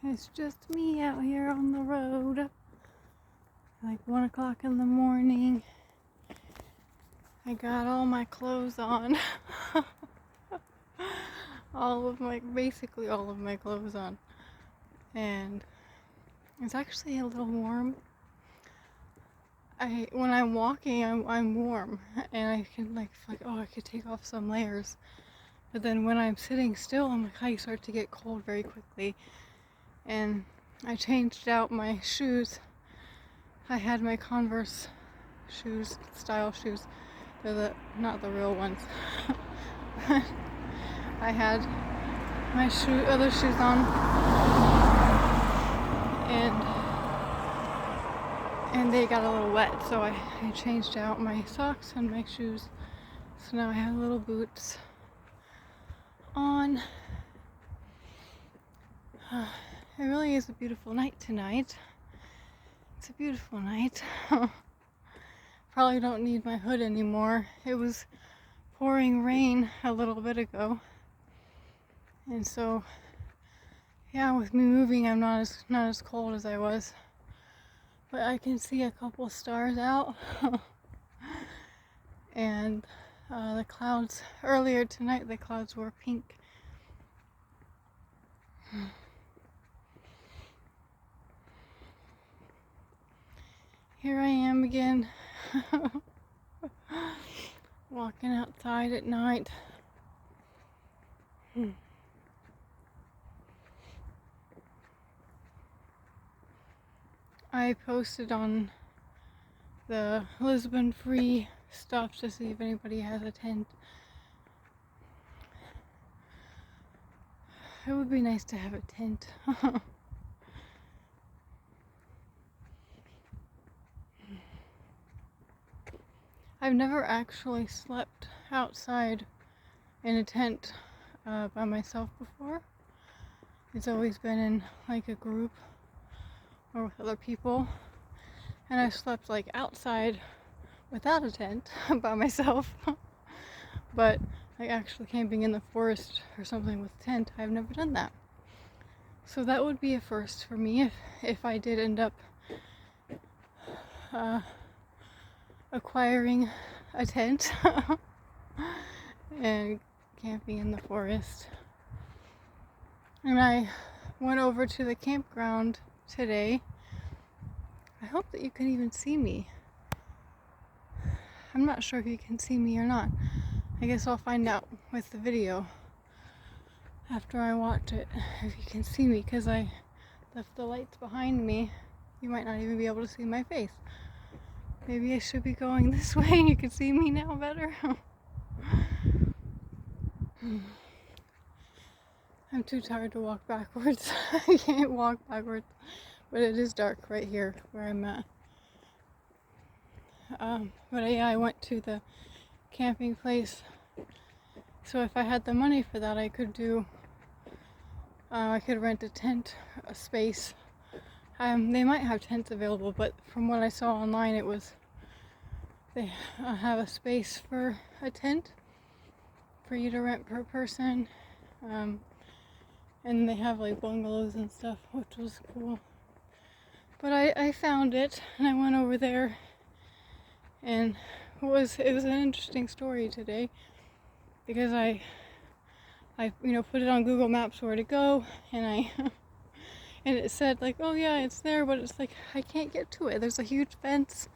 It's just me out here on the road. Like 1 o'clock in the morning. I got all my clothes on. Basically all of my clothes on. And it's actually a little warm. When I'm walking, I'm warm. And I can I could take off some layers. But then when I'm sitting still, I'm like, I start to get cold very quickly. And I changed out my shoes. I had my Converse shoes, style shoes. They're not the real ones. I had my other shoes on, and they got a little wet, so I changed out my socks and my shoes. So now I have little boots on. It really is a beautiful night tonight. It's a beautiful night. Probably don't need my hood anymore. It was pouring rain a little bit ago. And so, yeah, with me moving, I'm not as cold as I was. But I can see a couple stars out. And the clouds, earlier tonight, the clouds were pink. Here I am again, walking outside at night. I posted on the Lisbon Free stuff to see if anybody has a tent. It would be nice to have a tent. I've never actually slept outside in a tent by myself before. It's always been in like a group or with other people. And I slept like outside without a tent by myself. But like actually camping in the forest or something with a tent, I've never done that. So that would be a first for me if I did end up acquiring a tent and camping in the forest. And I went over to the campground today. I hope that you can even see me. I'm not sure if you can see me or not. I guess I'll find out with the video after I watch it if you can see me, because I left the lights behind me. You might not even be able to see my face. Maybe I should be going this way and you can see me now better. I'm too tired to walk backwards. I can't walk backwards. But it is dark right here where I'm at. But yeah, I went to the camping place. So if I had the money for that, I could rent a tent, a space. They might have tents available, but from what I saw online, they have a space for a tent for you to rent per person. And they have like bungalows and stuff, which was cool. But I found it, and I went over there, and it was an interesting story today, because I put it on Google Maps where to go, and and it said like, oh yeah, it's there, but it's like I can't get to it. There's a huge fence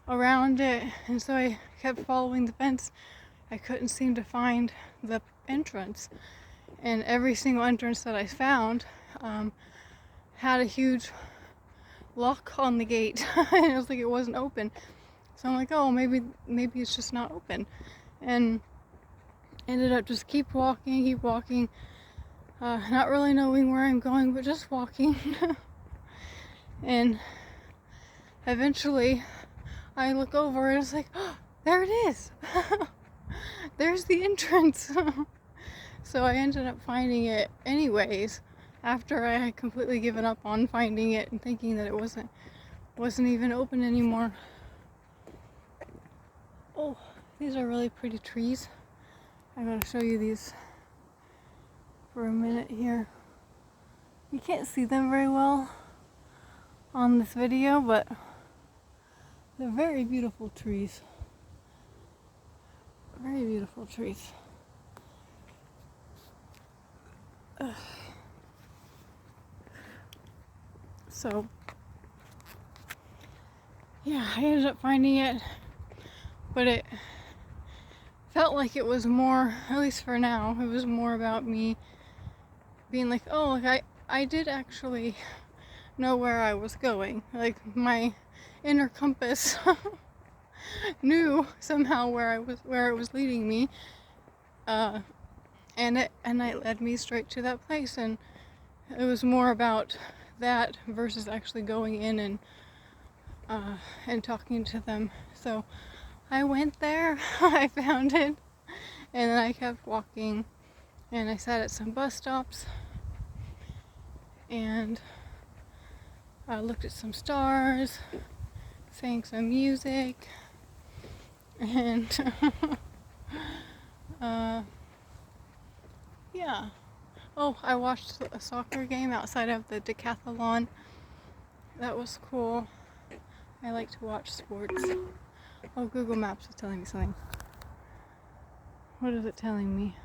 around it, and so I kept following the fence. I couldn't seem to find the entrance, and every single entrance that I found had a huge lock on the gate. And it was like it wasn't open. So I'm like, oh, maybe it's just not open. And ended up just keep walking, not really knowing where I'm going, but just walking. And eventually I look over and it's like, oh, there it is. There's the entrance. So I ended up finding it anyways, after I had completely given up on finding it and thinking that it wasn't even open anymore. Oh, these are really pretty trees. I'm going to show you these for a minute here. You can't see them very well on this video, but they're very beautiful trees. Very beautiful trees. So, yeah, I ended up finding it, but it felt like it was more, at least for now, it was more about me being like, oh, like I did actually know where I was going. Like my inner compass knew somehow where it was leading me, and it led me straight to that place. And it was more about that versus actually going in and talking to them. So I went there, I found it, and then I kept walking, and I sat at some bus stops, and I looked at some stars, sang some music, and yeah. Oh, I watched a soccer game outside of the decathlon. That was cool. I like to watch sports. Oh, Google Maps is telling me something. What is it telling me?